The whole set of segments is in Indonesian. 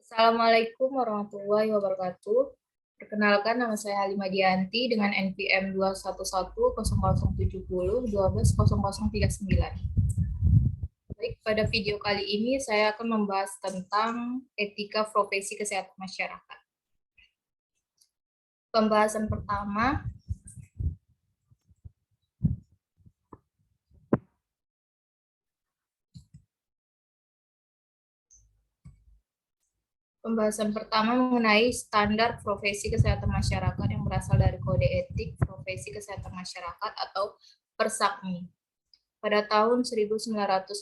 Assalamualaikum warahmatullahi wabarakatuh. Perkenalkan, nama saya Halimah Dianti dengan NPM 2110070120039. Baik, pada video kali ini saya akan membahas tentang etika profesi kesehatan masyarakat. Pembahasan pertama, mengenai standar profesi kesehatan masyarakat yang berasal dari Kode Etik Profesi Kesehatan Masyarakat atau Persakmi. Pada tahun 1969,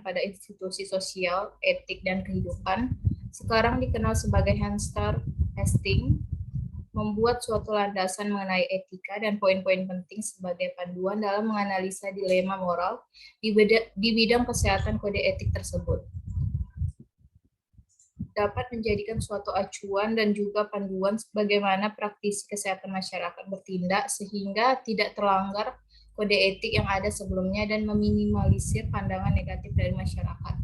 pada institusi sosial, etik, dan kehidupan, sekarang dikenal sebagai Hans-Star Hastings, membuat suatu landasan mengenai etika dan poin-poin penting sebagai panduan dalam menganalisa dilema moral di bidang kesehatan kode etik tersebut. Dapat menjadikan suatu acuan dan juga panduan bagaimana praktisi kesehatan masyarakat bertindak sehingga tidak terlanggar kode etik yang ada sebelumnya dan meminimalisir pandangan negatif dari masyarakat.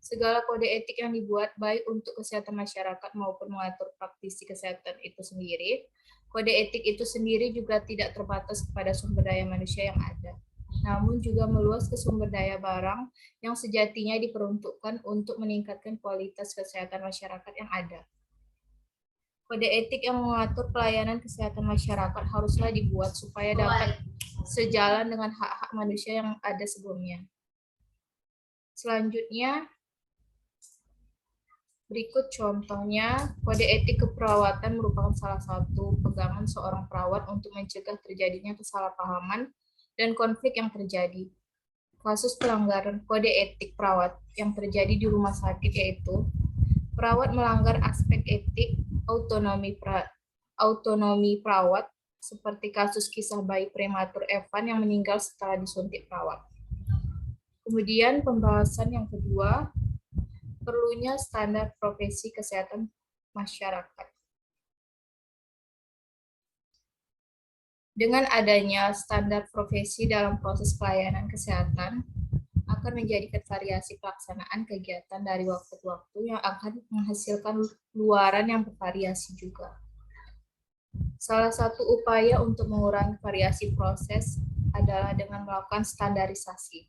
Segala kode etik yang dibuat baik untuk kesehatan masyarakat maupun mengatur praktisi kesehatan itu sendiri, kode etik itu sendiri juga tidak terbatas kepada sumber daya manusia yang ada, namun juga meluas ke sumber daya barang yang sejatinya diperuntukkan untuk meningkatkan kualitas kesehatan masyarakat yang ada. Kode etik yang mengatur pelayanan kesehatan masyarakat haruslah dibuat supaya dapat sejalan dengan hak-hak manusia yang ada sebelumnya. Selanjutnya, berikut contohnya, kode etik keperawatan merupakan salah satu pegangan seorang perawat untuk mencegah terjadinya kesalahpahaman dan konflik yang terjadi. Kasus pelanggaran kode etik perawat yang terjadi di rumah sakit yaitu perawat melanggar aspek etik autonomi perawat, seperti kasus kisah bayi prematur Evan yang meninggal setelah disuntik perawat. Kemudian pembahasan yang kedua, perlunya standar profesi kesehatan masyarakat. Dengan adanya standar profesi dalam proses pelayanan kesehatan, akan menjadikan variasi pelaksanaan kegiatan dari waktu ke waktu yang akan menghasilkan luaran yang bervariasi juga. Salah satu upaya untuk mengurangi variasi proses adalah dengan melakukan standarisasi.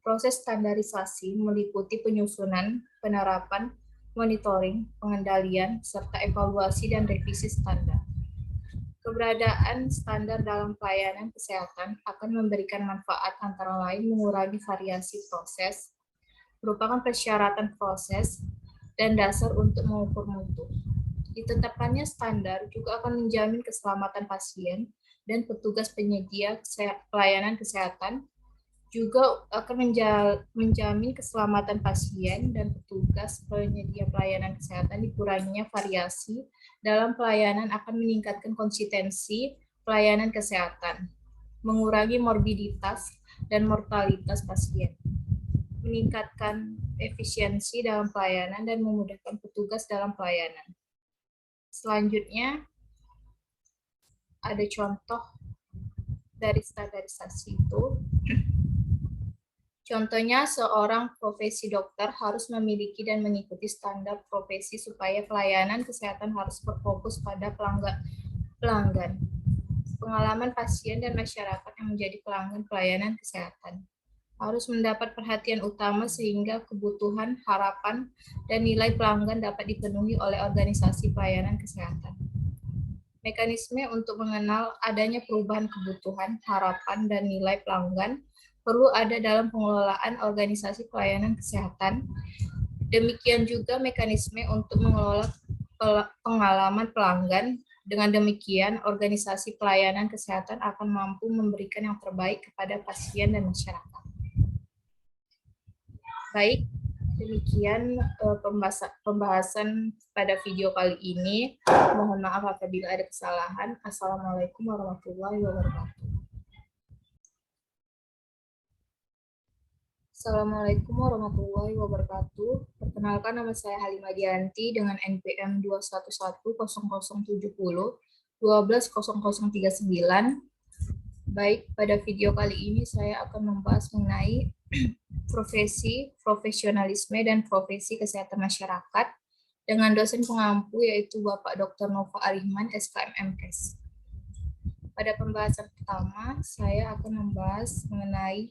Proses standarisasi meliputi penyusunan, penerapan, monitoring, pengendalian, serta evaluasi dan revisi standar. Keberadaan standar dalam pelayanan kesehatan akan memberikan manfaat antara lain mengurangi variasi proses, merupakan persyaratan proses, dan dasar untuk mengukur mutu. Ditetapkannya standar juga akan menjamin keselamatan pasien dan petugas penyedia pelayanan kesehatan, juga akan menjamin keselamatan pasien dan petugas penyedia pelayanan kesehatan. Dikuranginya variasi dalam pelayanan akan meningkatkan konsistensi pelayanan kesehatan, mengurangi morbiditas dan mortalitas pasien, meningkatkan efisiensi dalam pelayanan dan memudahkan petugas dalam pelayanan. Selanjutnya, ada contoh dari standarisasi itu. Contohnya, seorang profesi dokter harus memiliki dan mengikuti standar profesi supaya pelayanan kesehatan harus berfokus pada pelanggan, pengalaman pasien dan masyarakat yang menjadi pelanggan pelayanan kesehatan. Harus mendapat perhatian utama sehingga kebutuhan, harapan, dan nilai pelanggan dapat dipenuhi oleh organisasi pelayanan kesehatan. Mekanisme untuk mengenal adanya perubahan kebutuhan, harapan, dan nilai pelanggan perlu ada dalam pengelolaan organisasi pelayanan kesehatan. Demikian juga mekanisme untuk mengelola pengalaman pelanggan. Dengan demikian, organisasi pelayanan kesehatan akan mampu memberikan yang terbaik kepada pasien dan masyarakat. Baik, demikian pembahasan pada video kali ini. Mohon maaf apabila ada kesalahan. Assalamualaikum warahmatullahi wabarakatuh. Assalamualaikum warahmatullahi wabarakatuh. Perkenalkan, nama saya Halimah Dianti dengan NPM 2110070120039. Baik, pada video kali ini saya akan membahas mengenai profesi, profesionalisme, dan profesi kesehatan masyarakat dengan dosen pengampu yaitu Bapak Dr. Nova Arihman, SKM MKes. Pada pembahasan pertama, saya akan membahas mengenai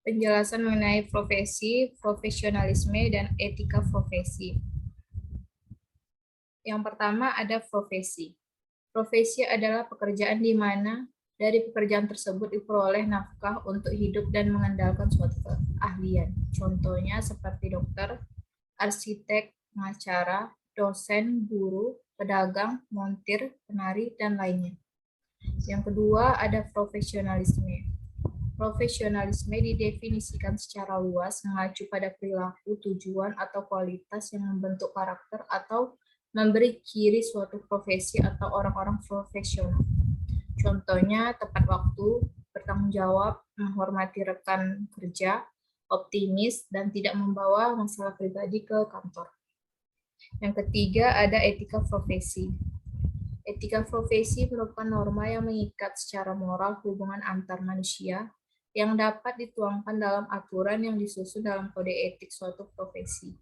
penjelasan mengenai profesi, profesionalisme, dan etika profesi. Yang pertama ada profesi. Profesi adalah pekerjaan di mana dari pekerjaan tersebut diperoleh nafkah untuk hidup dan mengandalkan suatu keahlian. Contohnya seperti dokter, arsitek, pengacara, dosen, guru, pedagang, montir, penari, dan lainnya. Yang kedua ada profesionalisme. Profesionalisme didefinisikan secara luas mengacu pada perilaku, tujuan, atau kualitas yang membentuk karakter atau memberi ciri suatu profesi atau orang-orang profesional. Contohnya tepat waktu, bertanggung jawab, menghormati rekan kerja, optimis, dan tidak membawa masalah pribadi ke kantor. Yang ketiga ada etika profesi. Etika profesi merupakan norma yang mengikat secara moral hubungan antar manusia yang dapat dituangkan dalam aturan yang disusun dalam kode etik suatu profesi.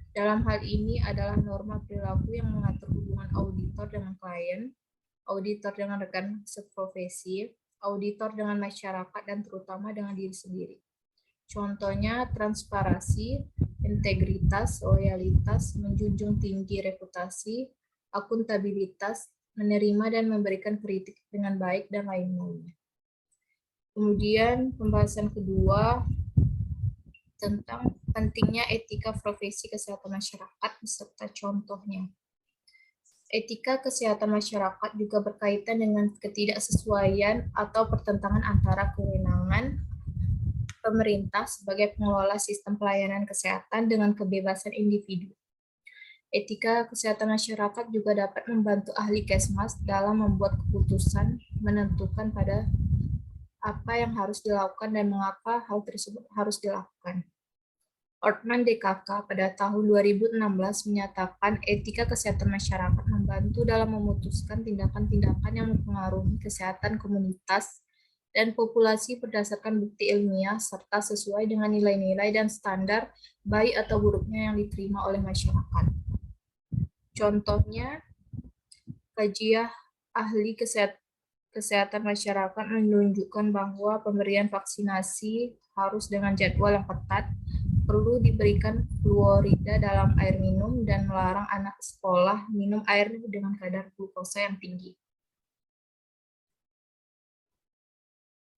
Dalam hal ini adalah norma perilaku yang mengatur hubungan auditor dengan klien, auditor dengan rekan seprofesi, auditor dengan masyarakat, dan terutama dengan diri sendiri. Contohnya transparansi, integritas, loyalitas, menjunjung tinggi reputasi, akuntabilitas, menerima dan memberikan kritik dengan baik, dan lain-lainnya. Kemudian pembahasan kedua tentang pentingnya etika profesi kesehatan masyarakat beserta contohnya. Etika kesehatan masyarakat juga berkaitan dengan ketidaksesuaian atau pertentangan antara kewenangan pemerintah sebagai pengelola sistem pelayanan kesehatan dengan kebebasan individu. Etika kesehatan masyarakat juga dapat membantu ahli Kesmas dalam membuat keputusan menentukan pada apa yang harus dilakukan dan mengapa hal tersebut harus dilakukan. Ortman DKK pada tahun 2016 menyatakan etika kesehatan masyarakat membantu dalam memutuskan tindakan-tindakan yang mempengaruhi kesehatan komunitas dan populasi berdasarkan bukti ilmiah serta sesuai dengan nilai-nilai dan standar baik atau buruknya yang diterima oleh masyarakat. Contohnya, kajian ahli kesehatan masyarakat menunjukkan bahwa pemberian vaksinasi harus dengan jadwal yang ketat, perlu diberikan fluorida dalam air minum, dan melarang anak sekolah minum air dengan kadar glukosa yang tinggi.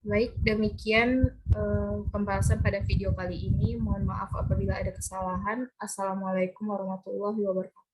Baik, demikian pembahasan pada video kali ini. Mohon maaf apabila ada kesalahan. Assalamualaikum warahmatullahi wabarakatuh.